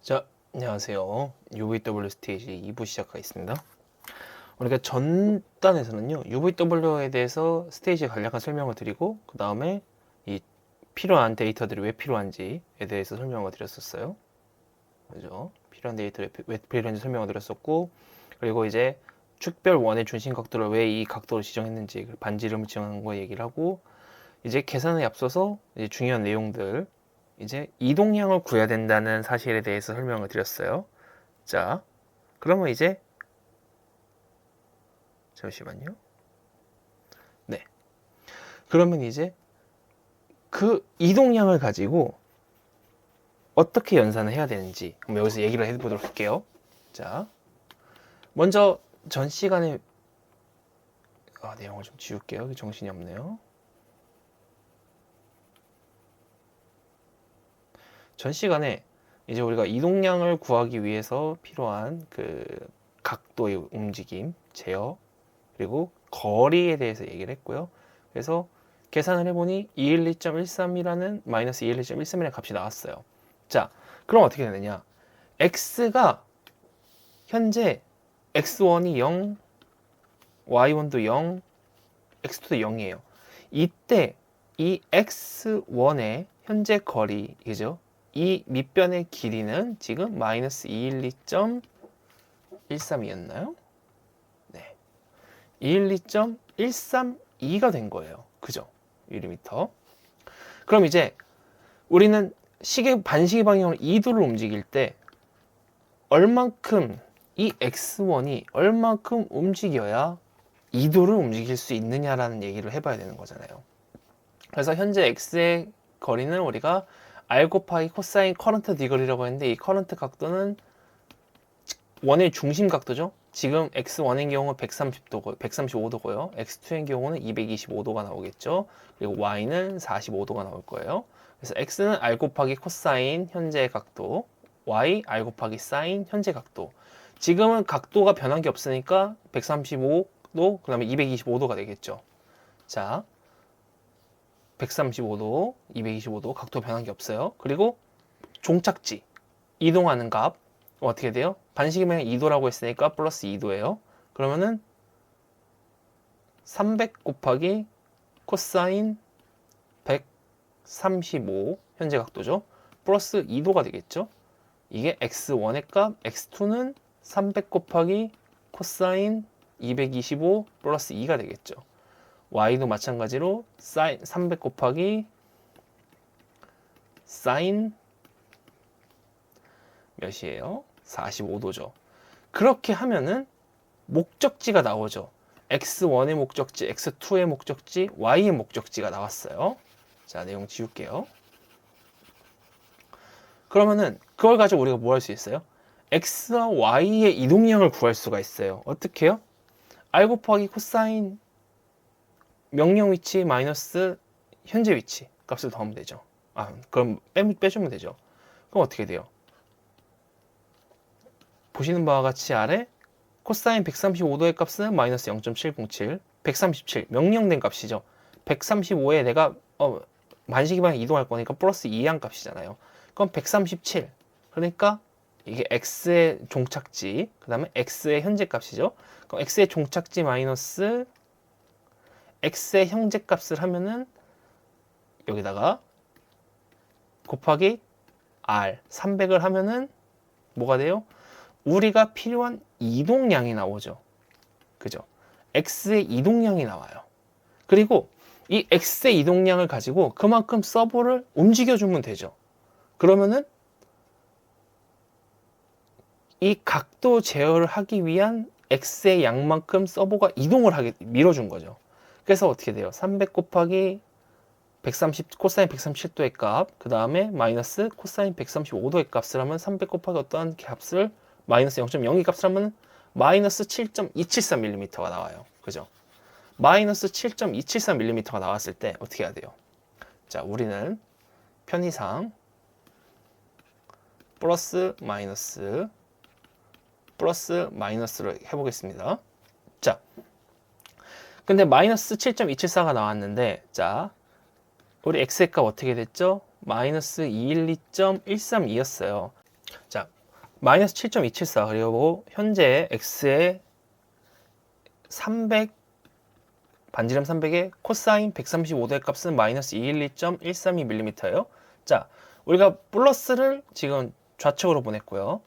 자, 안녕하세요. UVW 스테이지 2부 시작하겠습니다. 우리가 전 단에서는요, UVW에 대해서 스테이지 간략한 설명을 드리고, 그 다음에 이 필요한 데이터들이 왜 필요한지에 대해서 설명을 드렸었어요. 그죠? 필요한 데이터들이 왜 필요한지 설명을 드렸었고, 그리고 이제 축별 원의 중심 각도를 왜 이 각도로 지정했는지, 반지 이름을 지정한 거 얘기를 하고, 이제 계산에 앞서서 이제 중요한 내용들, 이제 이동량을 구해야 된다는 사실에 대해서 설명을 드렸어요. 자, 그러면 이제 잠시만요. 네. 그러면 이제 그 이동량을 가지고 어떻게 연산을 해야 되는지 그럼 여기서 얘기를 해보도록 할게요. 자, 먼저 전 시간에 내용을 좀 지울게요. 정신이 없네요. 전 시간에 이제 우리가 이동량을 구하기 위해서 필요한 그 각도의 움직임, 제어, 그리고 거리에 대해서 얘기를 했고요. 그래서 계산을 해보니 212.13이라는 마이너스 212.13이라는 값이 나왔어요. 자, 그럼 어떻게 되느냐? x가 현재 x1이 0, y1도 0, x2도 0이에요. 이때 이 x1의 현재 거리, 그죠? 이 밑변의 길이는 지금 마이너스 212.13이었나요? 네. 212.132가 된 거예요. 그죠? 1m. 그럼 이제 우리는 반시계 방향으로 2도를 움직일 때 얼만큼 이 x1이 얼만큼 움직여야 2도를 움직일 수 있느냐라는 얘기를 해봐야 되는 거잖아요. 그래서 현재 x의 거리는 우리가 r 곱하기 코사인 커런트 디거리라고 했는데 이 커런트 각도는 원의 중심 각도죠. 지금 x1의 경우는 135도고요. x2의 경우는 225도가 나오겠죠. 그리고 y는 45도가 나올 거예요. 그래서 x는 r 곱하기 코사인 현재 각도, y r 곱하기 사인 현재 각도. 지금은 각도가 변한 게 없으니까 135도, 그 다음에 225도가 되겠죠. 자, 135도, 225도 각도 변한 게 없어요. 그리고 종착지, 이동하는 값 어떻게 돼요? 반시계 방향 2도라고 했으니까 플러스 2도예요. 그러면은 300 곱하기 코사인 135 현재 각도죠. 플러스 2도가 되겠죠. 이게 x1의 값, x2는 300 곱하기 코사인 225 플러스 2가 되겠죠. y도 마찬가지로 300 곱하기 사인 몇이에요? 45도죠. 그렇게 하면은 목적지가 나오죠. x1의 목적지, x2의 목적지, y의 목적지가 나왔어요. 자, 내용 지울게요. 그러면은 그걸 가지고 우리가 뭐 할 수 있어요? x와 y의 이동량을 구할 수가 있어요. 어떻게 해요? r 곱하기 코사인 명령 위치 마이너스 현재 위치 값을 더하면 되죠. 그럼 빼주면 되죠. 그럼 어떻게 돼요? 보시는 바와 같이 아래 코사인 135도의 값은 마이너스 0.707, 137 명령된 값이죠. 135에 내가 반시계 방향 이동할 거니까 플러스 2한 값이잖아요. 그럼 137 그러니까 이게 x의 종착지 그 다음에 x의 현재 값이죠. 그럼 x의 종착지 마이너스 x의 현재 값을 하면은 여기다가 곱하기 r 300을 하면은 뭐가 돼요? 우리가 필요한 이동량이 나오죠. 그죠? x의 이동량이 나와요. 그리고 이 x의 이동량을 가지고 그만큼 서버를 움직여주면 되죠. 그러면은 이 각도 제어를 하기 위한 x의 양만큼 서버가 밀어준 거죠. 그래서 어떻게 돼요? 300 곱하기 130 코사인 137도의 값, 그 다음에 마이너스 코사인 135도의 값을 하면 300 곱하기 어떠한 값을 마이너스 0.02 값을 하면 마이너스 7.273mm가 나와요. 그죠? 마이너스 7.273mm가 나왔을 때 어떻게 해야 돼요? 자, 우리는 편의상 플러스 마이너스로 해보겠습니다. 자, 근데 마이너스 7.274가 나왔는데, 자, 우리 x의 값 어떻게 됐죠? 마이너스 212.132였어요. 자, 마이너스 7.274 그리고 현재 x의 300 반지름 300의 코사인 135도의 값은 마이너스 212.132mm예요. 자, 우리가 플러스를 지금 좌측으로 보냈고요.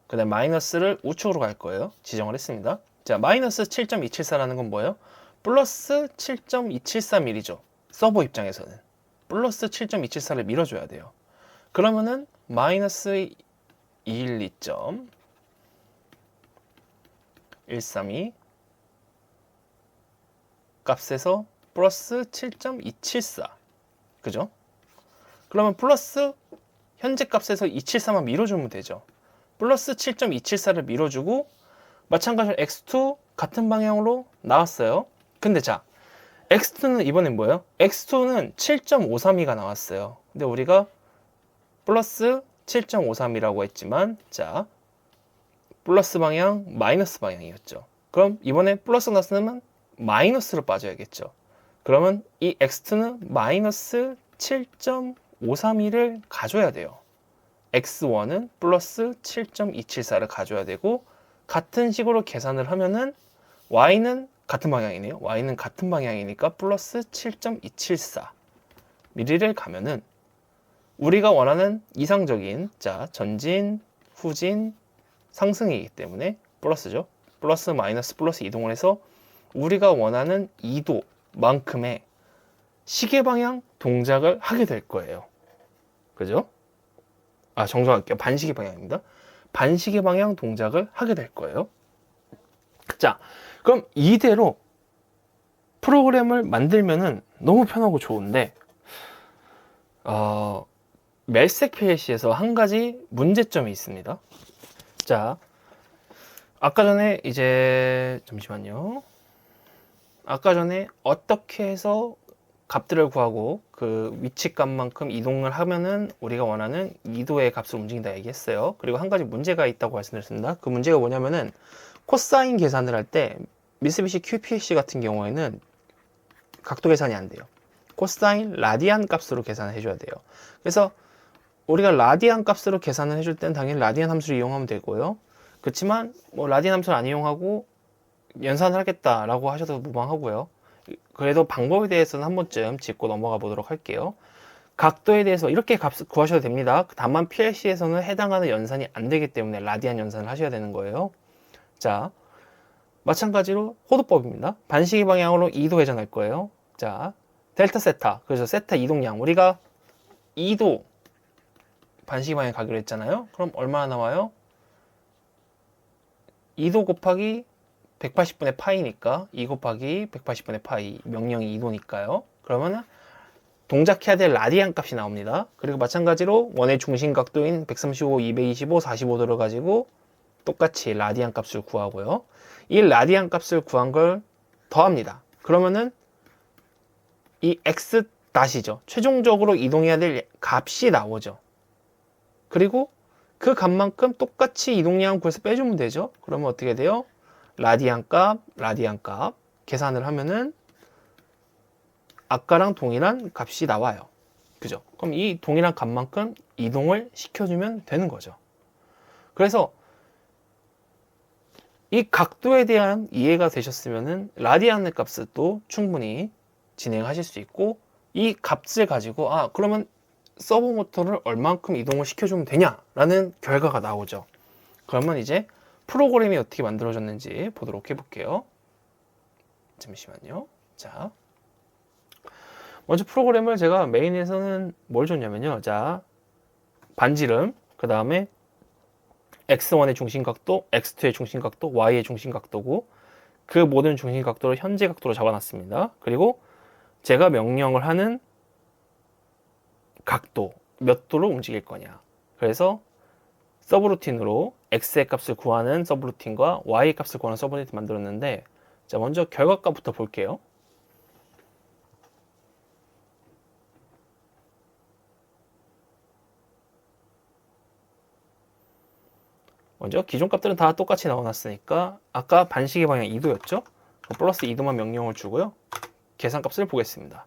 그 다음 마이너스를 우측으로 갈 거예요. 지정을 했습니다. 자, 마이너스 7.274라는 건 뭐예요? 플러스 7.273mm죠. 서버 입장에서는. 플러스 7.274를 밀어줘야 돼요. 그러면은 마이너스 212.132 값에서 플러스 7.274 그죠? 그러면 플러스 현재 값에서 274만 밀어주면 되죠. 플러스 7.274를 밀어주고 마찬가지로 x2 같은 방향으로 나왔어요. 근데 자, x2는 이번엔 뭐예요? x2는 7.532가 나왔어요. 근데 우리가 플러스 7.532라고 했지만 자, 플러스 방향, 마이너스 방향이었죠. 그럼 이번에 플러스 나왔으면 마이너스로 빠져야겠죠. 그러면 이 x2는 마이너스 7.532를 가져야 돼요. x1은 플러스 7.274를 가져야 되고 같은 식으로 계산을 하면은 y는 같은 방향이네요. y는 같은 방향이니까 플러스 7.274mm를 가면은 우리가 원하는 이상적인 자 전진, 후진, 상승이기 때문에 플러스죠. 플러스 마이너스 플러스 이동을 해서 우리가 원하는 2도만큼의 시계 방향 동작을 하게 될 거예요. 그죠? 아, 정정할게요. 반시계 방향입니다. 반시계 방향 동작을 하게 될 거예요. 자, 그럼 이대로 프로그램을 만들면은 너무 편하고 좋은데, 멜색 PLC에서 한 가지 문제점이 있습니다. 자, 아까 전에 잠시만요. 아까 전에 어떻게 해서 값들을 구하고 그 위치 값만큼 이동을 하면은 우리가 원하는 2도의 값을 움직인다 얘기했어요. 그리고 한 가지 문제가 있다고 말씀드렸습니다. 그 문제가 뭐냐면은 코사인 계산을 할 때 미쓰비시 QPSC 같은 경우에는 각도 계산이 안 돼요. 코사인 라디안 값으로 계산을 해줘야 돼요. 그래서 우리가 라디안 값으로 계산을 해줄 땐 당연히 라디안 함수를 이용하면 되고요. 그렇지만 뭐 라디안 함수를 안 이용하고 연산을 하겠다라고 하셔도 무방하고요. 그래도 방법에 대해서는 한 번쯤 짚고 넘어가 보도록 할게요. 각도에 대해서 이렇게 값을 구하셔도 됩니다. 다만 PLC에서는 해당하는 연산이 안 되기 때문에 라디안 연산을 하셔야 되는 거예요. 자, 마찬가지로 호도법입니다. 반시계 방향으로 2도 회전할 거예요. 자, 델타 세타, 그래서 세타 이동량 우리가 2도 반시계 방향 가기로 했잖아요. 그럼 얼마나 나와요? 2도 곱하기 180분의 파이니까 2 곱하기 180분의 파이 명령이 2도니까요. 그러면 동작해야 될 라디안 값이 나옵니다. 그리고 마찬가지로 원의 중심 각도인 135, 225, 45도를 가지고 똑같이 라디안 값을 구하고요. 이 라디안 값을 구한 걸 더합니다. 그러면은 이 x 다시죠. 최종적으로 이동해야 될 값이 나오죠. 그리고 그 값만큼 똑같이 이동량 구해서 빼주면 되죠. 그러면 어떻게 돼요? 라디안 값 계산을 하면은 아까랑 동일한 값이 나와요. 그죠? 그럼 이 동일한 값만큼 이동을 시켜주면 되는 거죠. 그래서 이 각도에 대한 이해가 되셨으면은 라디안의 값도 충분히 진행하실 수 있고 이 값을 가지고 그러면 서버 모터를 얼만큼 이동을 시켜주면 되냐라는 결과가 나오죠. 그러면 이제 프로그램이 어떻게 만들어졌는지 보도록 해볼게요. 잠시만요. 자, 먼저 프로그램을 제가 메인에서는 뭘 줬냐면요. 자, 반지름, 그 다음에 x1의 중심각도, x2의 중심각도, y의 중심각도고 그 모든 중심각도를 현재 각도로 잡아놨습니다. 그리고 제가 명령을 하는 각도, 몇 도로 움직일 거냐. 그래서 서브루틴으로 x의 값을 구하는 서브루틴과 y의 값을 구하는 서브루틴 만들었는데 자, 먼저 결과값부터 볼게요. 먼저 기존 값들은 다 똑같이 나와놨으니까 아까 반시계 방향 2도였죠? 플러스 2도만 명령을 주고요. 계산값을 보겠습니다.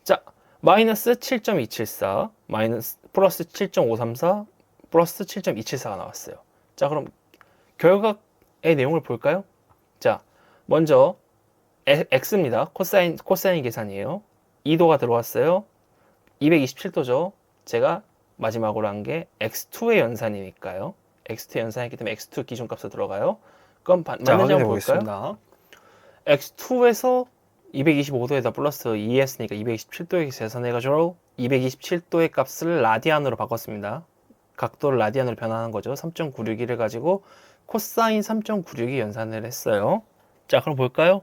자, 마이너스 7.274, 플러스 7.534, 플러스 7.274가 나왔어요. 자, 그럼 결과의 내용을 볼까요? 자, 먼저 x입니다. 코사인 계산이에요. 2도가 들어왔어요. 227도죠. 제가 마지막으로 한 게 x2의 연산이니까요. x2의 연산이기 때문에 x2 기준값으로 들어가요. 그럼 맞는지 한번 볼까요? x2에서 225도에다 플러스 2 했으니까 227도에 계산해가지고 227도의 값을 라디안으로 바꿨습니다. 각도를 라디안으로 변환한 거죠. 3.961을 가지고 코사인 3.962 연산을 했어요. 자, 그럼 볼까요?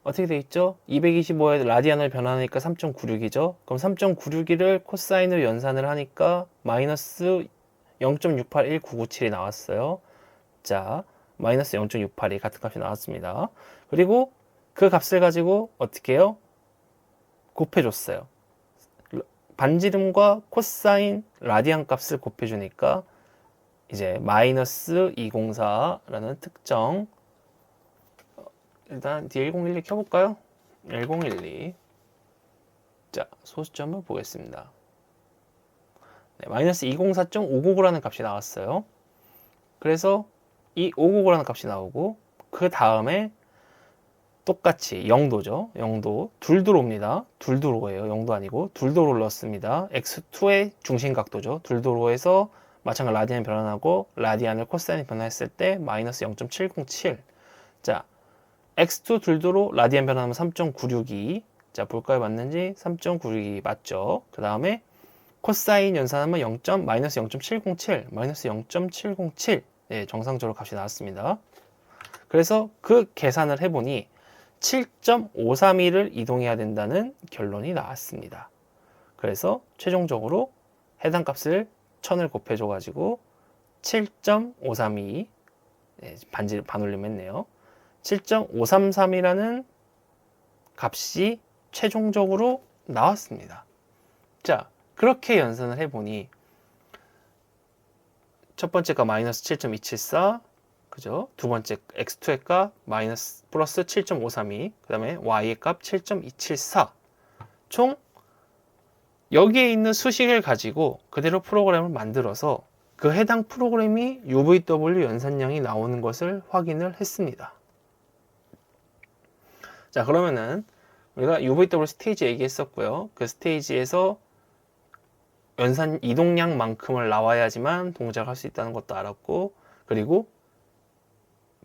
어떻게 돼 있죠? 225에 라디안을 변환하니까 3.962죠. 그럼 3.962를 코사인으로 연산을 하니까 마이너스 0.681997이 나왔어요. 자, 마이너스 0.682 같은 값이 나왔습니다. 그리고 그 값을 가지고 어떻게 해요? 곱해줬어요. 반지름과 코사인 라디안 값을 곱해주니까 이제 마이너스 204라는 특정, 일단 D1012 켜볼까요? 1012. 자, 소수점을 보겠습니다. 네, 마이너스 204.599라는 값이 나왔어요. 그래서 이 599라는 값이 나오고 그 다음에 똑같이 0도죠. 0도. 둘도로입니다. 둘도로예요. 0도 아니고 둘도로를 넣습니다. x2의 중심각도죠. 둘도로에서 마찬가지로 라디안 변환하고 라디안을 코사인 변화했을 때 마이너스 0.707. 자, x2 둘도로 라디안 변환하면 3.962. 자, 볼까요? 맞는지? 3.962 맞죠? 그 다음에 코사인 연산하면 마이너스 0.707. 마이너스 0.707. 네, 정상적으로 값이 나왔습니다. 그래서 그 계산을 해보니 7.532를 이동해야 된다는 결론이 나왔습니다. 그래서 최종적으로 해당 값을 1000을 곱해줘가지고 7.532 네, 반올림했네요. 7.533이라는 값이 최종적으로 나왔습니다. 자, 그렇게 연산을 해보니 첫 번째가 마이너스 7.274 그죠? 두 번째 x2의 값 마이너스 플러스 7.532 그 다음에 y의 값 7.274 총 여기에 있는 수식을 가지고 그대로 프로그램을 만들어서 그 해당 프로그램이 UVW 연산량이 나오는 것을 확인을 했습니다. 자, 그러면은 우리가 UVW 스테이지 얘기했었고요. 그 스테이지에서 연산 이동량만큼을 나와야지만 동작을 할 수 있다는 것도 알았고, 그리고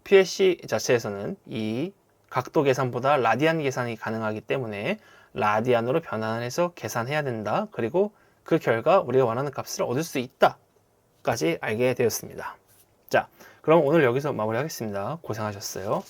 PLC 자체에서는 이 각도 계산보다 라디안 계산이 가능하기 때문에 라디안으로 변환을 해서 계산해야 된다. 그리고 그 결과 우리가 원하는 값을 얻을 수 있다 까지 알게 되었습니다. 자, 그럼 오늘 여기서 마무리하겠습니다. 고생하셨어요.